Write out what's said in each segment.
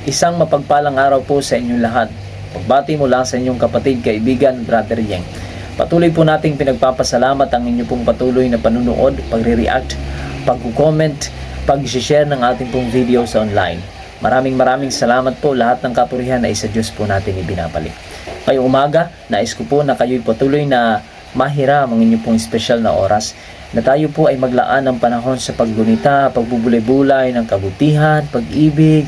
Isang mapagpalang araw po sa inyong lahat. Pagbati mula sa inyong kapatid, kaibigan, Brother Yeng. Patuloy po nating pinagpapasalamat ang inyo pong patuloy na panunood, pagre-react, pag-comment, pag-share ng ating pong video sa online. Maraming salamat po. Lahat ng kapurihan ay sa Diyos po natin ibinabalik. Ngayong umaga, nais ko po na kayo'y patuloy na mahiram ang inyong pong espesyal na oras na tayo po ay maglaan ng panahon sa paggunita, pagbubulay-bulay ng kabutihan, pag-ibig,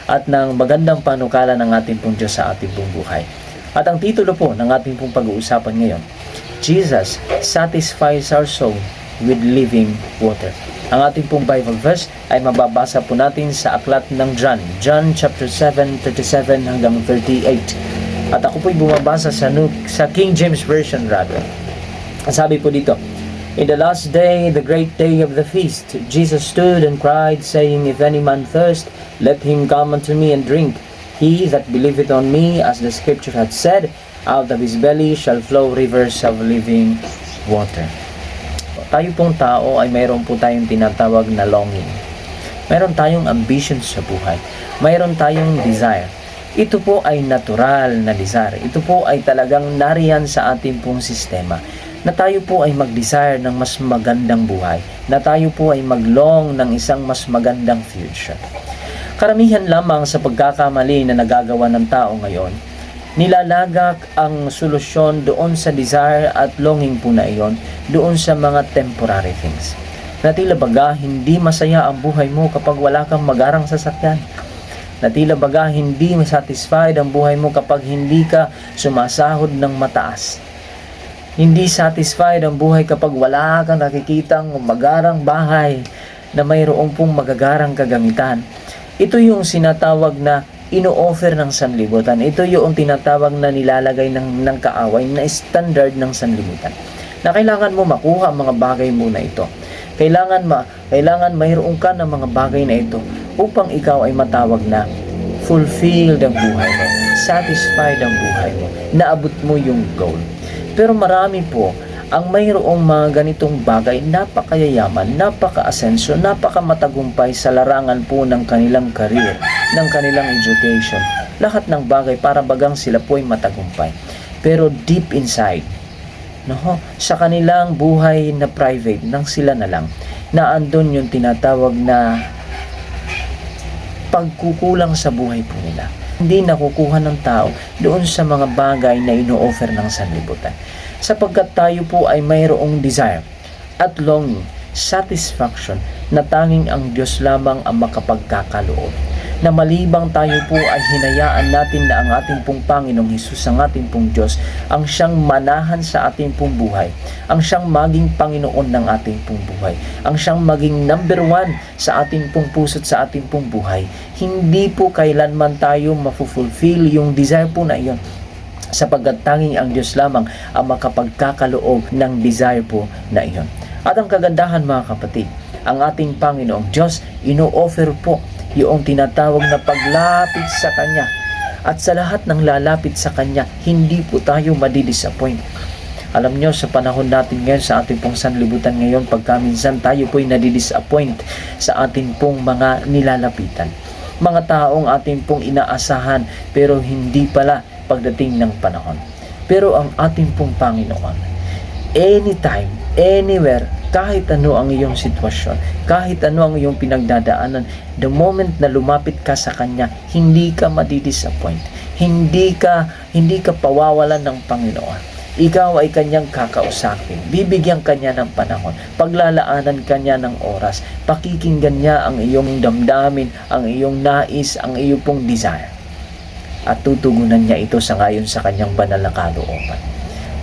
at ng magandang panukala ng ating pong Diyos sa ating pong buhay. At ang titulo po ng ating pong pag-uusapan ngayon, Jesus satisfies our soul with living water. Ang ating pong Bible verse ay mababasa po natin sa aklat ng John chapter 7, 37 hanggang 38. At ako po'y bumabasa sa King James Version rather. Sabi po dito, "In the last day, the great day of the feast, Jesus stood and cried, saying, If any man thirst, let him come unto me and drink. He that believeth on me, as the scripture hath said, out of his belly shall flow rivers of living water." Tayo pong tao ay mayroon po tayong tinatawag na longing. Mayroon tayong ambition sa buhay. Mayroon tayong desire. Ito po ay natural na desire. Ito po ay talagang nariyan sa ating pong sistema. Na tayo po ay mag-desire ng mas magandang buhay. Na tayo po ay mag-long ng isang mas magandang future. Karamihan lamang sa pagkakamali na nagagawa ng tao ngayon, nilalagak ang solusyon doon sa desire at longing po na iyon, doon sa mga temporary things. Na tila baga hindi masaya ang buhay mo kapag wala kang magarang sasakyan. Na tila baga hindi satisfied ang buhay mo kapag hindi ka sumasahod ng mataas. Hindi satisfied ang buhay kapag wala kang nakikitang magarang bahay na mayroong pong magagarang kagamitan. Ito yung sinatawag na ino-offer ng sanlibutan. Ito yung tinatawag na nilalagay ng kaaway na standard ng sanlibutan. Na kailangan mo makuha ang mga bagay mo na ito. Kailangan mayroon ka ng mga bagay na ito upang ikaw ay matawag na fulfilled ang buhay mo, satisfied ang buhay mo, naabot mo yung goal. Pero marami po ang mayroong mga ganitong bagay, napakayayaman, napaka-asenso, napakamatagumpay sa larangan po ng kanilang career, ng kanilang education. Lahat ng bagay para bagang sila po ay matagumpay. Pero deep inside, sa kanilang buhay na private, nang sila na lang, na andun yung tinatawag na pagkukulang sa buhay po nila. Hindi nakukuha ng tao doon sa mga bagay na ino-offer ng sanlibutan. Sapagkat tayo po ay mayroong desire at longing, satisfaction na tanging ang Diyos lamang ang makapagkakaloob. Na malibang tayo po ay hinayaan natin na ang ating pong Panginoong Hesus, ang ating pong Diyos, ang siyang manahan sa ating pong buhay, ang siyang maging Panginoon ng ating pong buhay, ang siyang maging number one sa ating pong puso't sa ating pong buhay. Hindi po kailanman tayo mafulfill yung desire po na iyon, sapagkat tanging ang Diyos lamang ang makapagkakaloob ng desire po na iyon. At ang kagandahan mga kapatid, ang ating Panginoong Diyos ino-offer po yung tinatawag na paglapit sa Kanya. At sa lahat ng lalapit sa Kanya, hindi po tayo madidisappoint. Alam nyo, sa panahon natin ngayon, sa ating pong sanlibutan ngayon, pagka minsan tayo po'y nadidisappoint sa ating pong mga nilalapitan. Mga taong ating pong inaasahan, pero hindi pala pagdating ng panahon. Pero ang ating pong Panginoon, anytime, anywhere, kahit ano ang iyong sitwasyon, kahit ano ang iyong pinagdadaanan, the moment na lumapit ka sa Kanya, hindi ka madidisappoint. Hindi ka pawawalan ng Panginoon. Ikaw ay Kanyang kakausapin. Bibigyan Kanya ng panahon. Paglalaanan Kanya ng oras. Pakikinggan Niya ang iyong damdamin, ang iyong nais, ang iyong pong desire. At tutugunan Niya ito sa ngayon sa Kanyang banal na kalooban.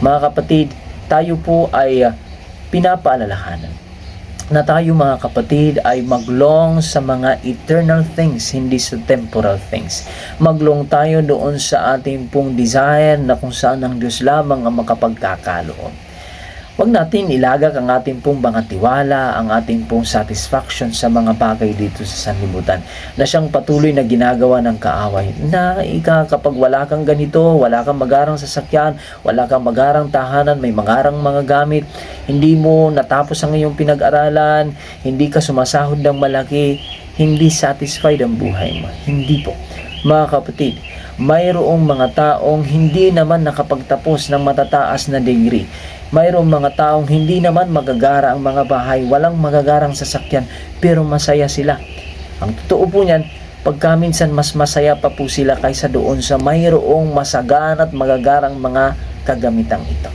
Mga kapatid, tayo po ay pinapaalalahanan na tayo mga kapatid ay maglong sa mga eternal things, hindi sa temporal things. Maglong tayo doon sa ating pong desire na kung saan ang Diyos lamang ang makapagkakaloob. Huwag natin ilagak ang ating pong mga tiwala, ang ating pong satisfaction sa mga bagay dito sa sanlibutan na siyang patuloy na ginagawa ng kaaway. Na kapag wala kang ganito, wala kang magarang sasakyan, wala kang magarang tahanan, may magarang mga gamit, hindi mo natapos ang iyong pinag-aralan, hindi ka sumasahod ng malaki, hindi satisfied ang buhay mo. Hindi po. Mga kapatid, mayroong mga taong hindi naman nakapagtapos ng matataas na degree. Mayroong mga taong hindi naman magagara ang mga bahay, walang magagarang sasakyan, pero masaya sila. Ang totoo po niyan, pagka minsan mas masaya pa po sila kaysa doon sa mayroong masagan at magagarang mga kagamitang ito.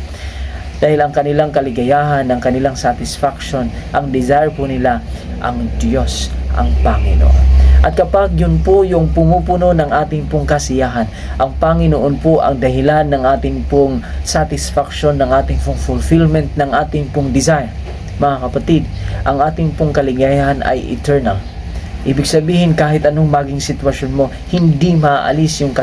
Dahil ang kanilang kaligayahan, ang kanilang satisfaction, ang desire po nila, ang Diyos, ang Panginoon. At kapag yun po yung pumupuno ng ating pong kasiyahan, ang Panginoon po ang dahilan ng ating pong satisfaction, ng ating pong fulfillment, ng ating pong desire. Mga kapatid, ang ating pong kaligayahan ay eternal. Ibig sabihin, kahit anong maging sitwasyon mo, hindi maaalis yung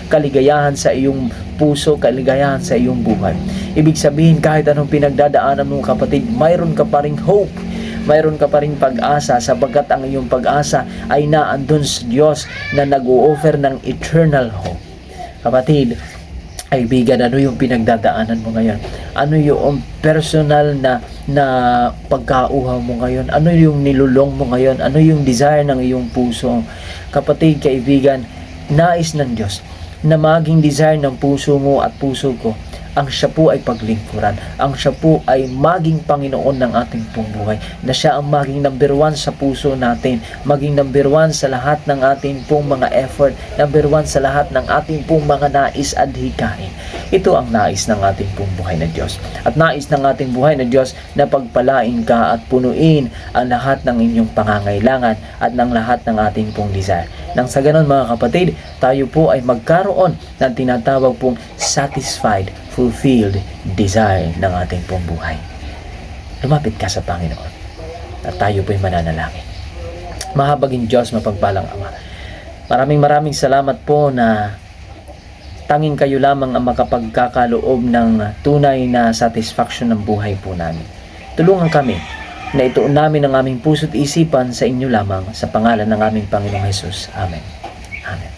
kaligayahan sa iyong puso, kaligayahan sa iyong buhay. Ibig sabihin, kahit anong pinagdadaanan mo, kapatid, mayroon ka pa ring hope. Mayroon ka pa ring pag-asa, sapagkat ang iyong pag-asa ay naandun sa Diyos na nag-o-offer ng eternal hope. Kapatid, kaibigan, ano yung pinagdadaanan mo ngayon? Ano yung personal na pagkauhaw mo ngayon? Ano yung nilulong mo ngayon? Ano yung desire ng iyong puso? Kapatid, kaibigan, nais ng Diyos na maging desire ng puso mo at puso ko, ang siya po ay paglingkuran, ang siya po ay maging Panginoon ng ating pong buhay, na siya ang maging number one sa puso natin, maging number one sa lahat ng ating pong mga effort, number one sa lahat ng ating pong mga nais at hikain. Ito ang nais ng ating pong buhay na Diyos. At nais ng ating buhay na Diyos na pagpalain ka at punuin ang lahat ng inyong pangangailangan at ng lahat ng ating pong desire. Nang sa ganon, mga kapatid, tayo po ay magkaroon ng tinatawag pong satisfied, fulfilled desire ng ating pong buhay. Lumapit ka sa Panginoon at tayo po'y mananalangin. Mahabaging Diyos, mapagpalang Ama, maraming salamat po na tanging kayo lamang ang makapagkakaloob ng tunay na satisfaction ng buhay po namin. Tulungan kami na ituon namin ang aming puso't isipan sa inyo lamang, sa pangalan ng aming Panginoong Hesus. Amen. Amen.